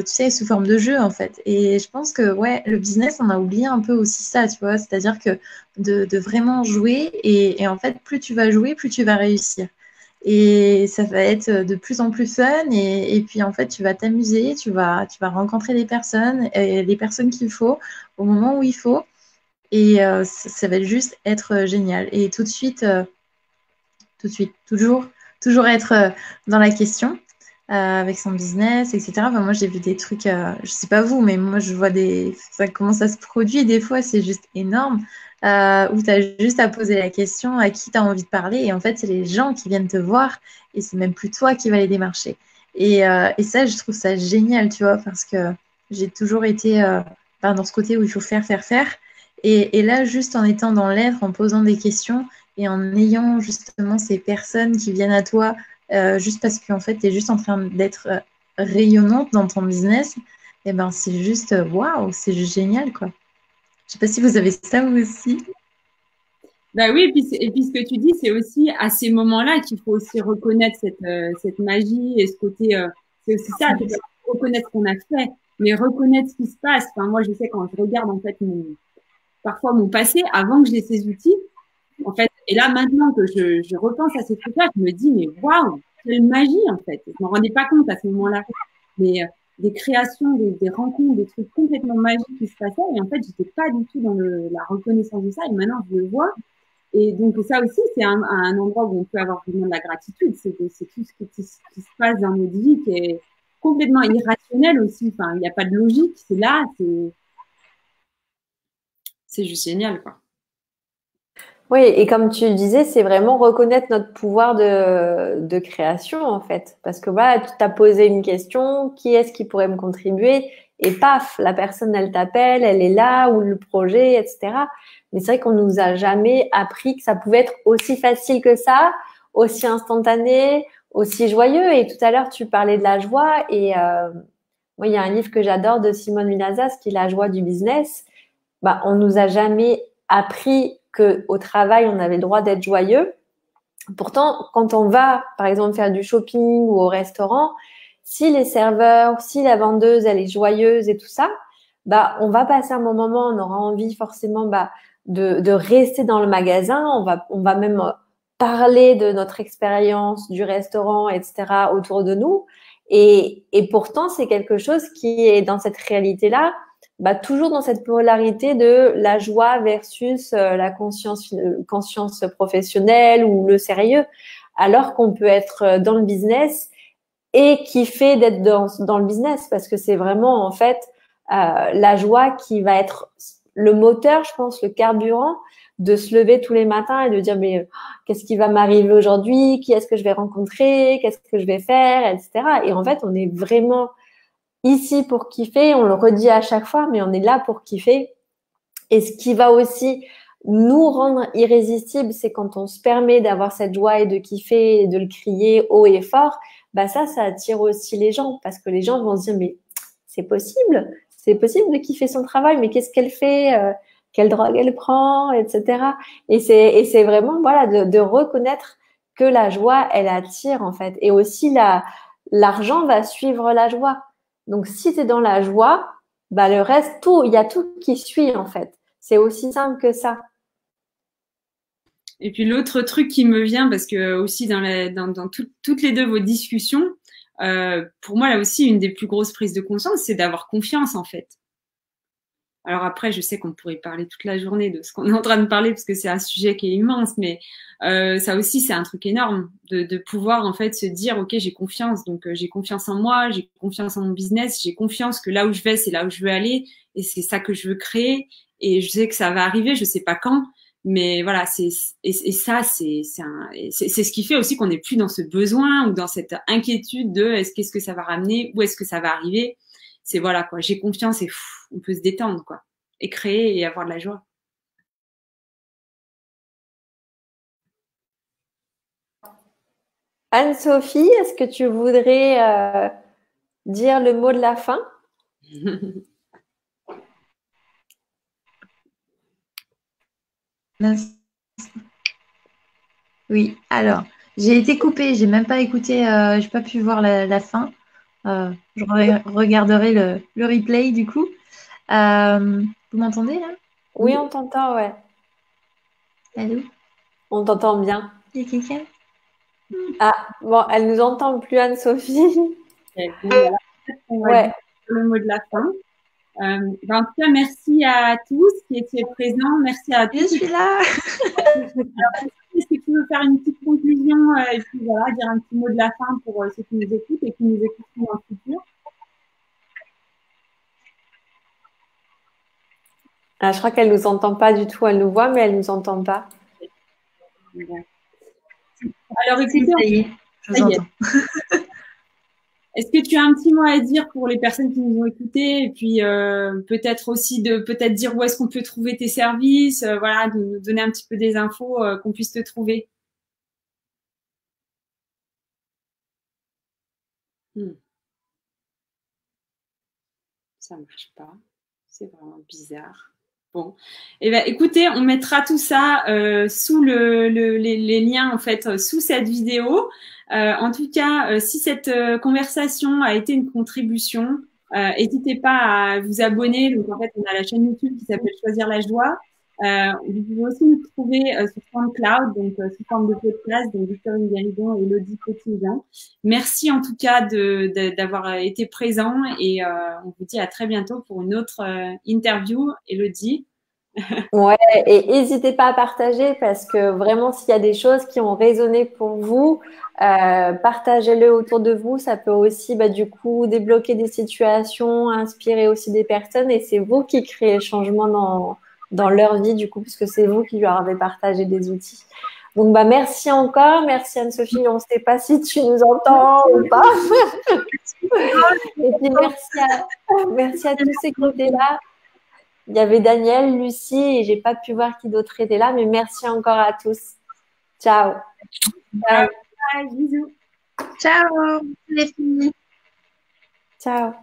[SPEAKER 2] sais, sous forme de jeu en fait. Et je pense que ouais, le business, on a oublié un peu aussi ça, tu vois, c'est-à-dire que de vraiment jouer et en fait, plus tu vas jouer, plus tu vas réussir. Et ça va être de plus en plus fun et puis en fait, tu vas t'amuser, tu vas rencontrer des personnes, et les personnes qu'il faut au moment où il faut. Et ça va juste être génial. Et tout de suite, toujours être dans la question avec son business, etc. Enfin, moi, j'ai vu des trucs, je sais pas vous, mais moi, je vois comment ça se produit des fois, c'est juste énorme. Où tu as juste à poser la question à qui tu as envie de parler. Et en fait, c'est les gens qui viennent te voir et c'est même plus toi qui vas les démarcher. Et ça, je trouve ça génial, tu vois, parce que j'ai toujours été dans ce côté où il faut faire, faire, faire. Et là, juste en étant dans l'être, en posant des questions et en ayant justement ces personnes qui viennent à toi, juste parce qu'en fait, tu es juste en train d'être rayonnante dans ton business, et ben c'est juste waouh, c'est juste génial, quoi. Je sais pas si vous avez ça vous aussi.
[SPEAKER 3] Bah oui, et puis ce que tu dis, c'est aussi à ces moments-là qu'il faut aussi reconnaître cette magie et ce côté, c'est aussi ça, c'est reconnaître ce qu'on a fait, mais reconnaître ce qui se passe. Enfin, moi, je sais quand je regarde en fait parfois mon passé avant que j'ai ces outils, en fait, et là maintenant que je repense à ces trucs-là, je me dis mais waouh, quelle magie en fait. Je m'en rendais pas compte à ce moment-là. Mais des créations, des rencontres, des trucs complètement magiques qui se passaient. Et en fait, j'étais pas du tout dans la reconnaissance de ça. Et maintenant, je le vois. Et donc, ça aussi, c'est un endroit où on peut avoir vraiment de la gratitude. C'est tout ce qui se passe dans notre vie qui est complètement irrationnel aussi. Enfin, il n'y a pas de logique. C'est là, c'est juste génial, quoi.
[SPEAKER 1] Oui, et comme tu le disais, c'est vraiment reconnaître notre pouvoir de création, en fait. Parce que voilà, tu t'as posé une question, qui est-ce qui pourrait me contribuer? Et paf, la personne, elle t'appelle, elle est là, ou le projet, etc. Mais c'est vrai qu'on nous a jamais appris que ça pouvait être aussi facile que ça, aussi instantané, aussi joyeux. Et tout à l'heure, tu parlais de la joie. Et moi, il y a un livre que j'adore de Simone Vinazas, qui est La joie du business. Bah, on nous a jamais appris que au travail, on avait le droit d'être joyeux. Pourtant, quand on va, par exemple, faire du shopping ou au restaurant, si les serveurs, si la vendeuse, elle est joyeuse et tout ça, bah, on va passer un bon moment, on aura envie forcément, bah, de rester dans le magasin. On va même parler de notre expérience du restaurant, etc., autour de nous. Et pourtant, c'est quelque chose qui est dans cette réalité-là, bah, toujours dans cette polarité de la joie versus la conscience professionnelle ou le sérieux, alors qu'on peut être dans le business et kiffer d'être dans le business, parce que c'est vraiment en fait la joie qui va être le moteur, je pense, le carburant de se lever tous les matins et de dire mais qu'est-ce qui va m'arriver aujourd'hui, qui est-ce que je vais rencontrer, qu'est-ce que je vais faire, etc. Et en fait, on est vraiment ici pour kiffer, on le redit à chaque fois, mais on est là pour kiffer. Et ce qui va aussi nous rendre irrésistibles, c'est quand on se permet d'avoir cette joie et de kiffer et de le crier haut et fort, bah ça attire aussi les gens, parce que les gens vont se dire mais c'est possible de kiffer son travail, mais qu'est-ce qu'elle fait, quelle drogue elle prend, etc. Et c'est vraiment voilà de reconnaître que la joie elle attire en fait, et aussi l'argent va suivre la joie. Donc, si tu es dans la joie, bah, le reste, il y a tout qui suit, en fait. C'est aussi simple que ça.
[SPEAKER 3] Et puis, l'autre truc qui me vient, parce que aussi dans toutes les deux vos discussions, pour moi, là aussi, une des plus grosses prises de conscience, c'est d'avoir confiance, en fait. Alors après, je sais qu'on pourrait parler toute la journée de ce qu'on est en train de parler, parce que c'est un sujet qui est immense, mais ça aussi, c'est un truc énorme de pouvoir en fait se dire, ok, j'ai confiance, donc j'ai confiance en moi, j'ai confiance en mon business, j'ai confiance que là où je vais, c'est là où je veux aller, et c'est ça que je veux créer, et je sais que ça va arriver, je sais pas quand, mais voilà, et ça, c'est ce qui fait aussi qu'on n'est plus dans ce besoin ou dans cette inquiétude de qu'est-ce que ça va ramener, où est-ce que ça va arriver. C'est voilà quoi, j'ai confiance et on peut se détendre quoi, et créer et avoir de la joie.
[SPEAKER 1] Anne-Sophie, est-ce que tu voudrais dire le mot de la fin?
[SPEAKER 2] Oui, alors, j'ai été coupée, j'ai même pas écouté, j'ai pas pu voir la fin. Je regarderai le replay du coup. Vous m'entendez là?
[SPEAKER 1] Oui, on t'entend, ouais.
[SPEAKER 2] Allô?
[SPEAKER 1] On t'entend bien.
[SPEAKER 2] Il y a quelqu'un?
[SPEAKER 1] Ah, bon, elle nous entend plus, Anne-Sophie.
[SPEAKER 3] Voilà. On va dire le mot de la fin. En tout cas, merci à tous qui étaient présents. Merci à tous.
[SPEAKER 2] Je suis là.
[SPEAKER 3] Est-ce que tu veux faire une petite conclusion et puis voilà, dire un petit mot de la fin pour ceux qui nous écoutent et qui nous écouteront dans le futur?
[SPEAKER 1] Ah, je crois qu'elle nous entend pas du tout. Elle nous voit, mais elle nous entend pas.
[SPEAKER 3] Alors, écoutez,
[SPEAKER 2] ça y est, je vous entends.
[SPEAKER 3] Est-ce que tu as un petit mot à dire pour les personnes qui nous ont écoutés et puis peut-être aussi de peut-être dire où est-ce qu'on peut trouver tes services, voilà, de nous donner un petit peu des infos qu'on puisse te trouver. Ça marche pas, c'est vraiment bizarre. Bon, eh ben, écoutez, on mettra tout ça sous les liens en fait sous cette vidéo. En tout cas, si cette conversation a été une contribution, n'hésitez pas à vous abonner. Donc en fait, on a la chaîne YouTube qui s'appelle Choisir la joie. Vous pouvez aussi nous trouver sur SoundCloud, donc sous forme de podcast, donc Victorine Guéridon et Elodie Cotignan. Merci en tout cas d'avoir été présent et on vous dit à très bientôt pour une autre interview, Elodie.
[SPEAKER 1] Ouais, et n'hésitez pas à partager parce que vraiment, s'il y a des choses qui ont résonné pour vous, partagez-le autour de vous. Ça peut aussi, du coup, débloquer des situations, inspirer aussi des personnes et c'est vous qui créez le changement dans leur vie, du coup, puisque c'est vous qui leur avez partagé des outils. Donc, merci encore. Merci Anne-Sophie. On ne sait pas si tu nous entends ou pas. Et puis, merci à tous ceux qui étaient là. Il y avait Daniel, Lucie et j'ai pas pu voir qui d'autre était là, mais merci encore à tous. Ciao.
[SPEAKER 3] Bye. Bye, bisous.
[SPEAKER 2] Ciao les filles.
[SPEAKER 1] Ciao.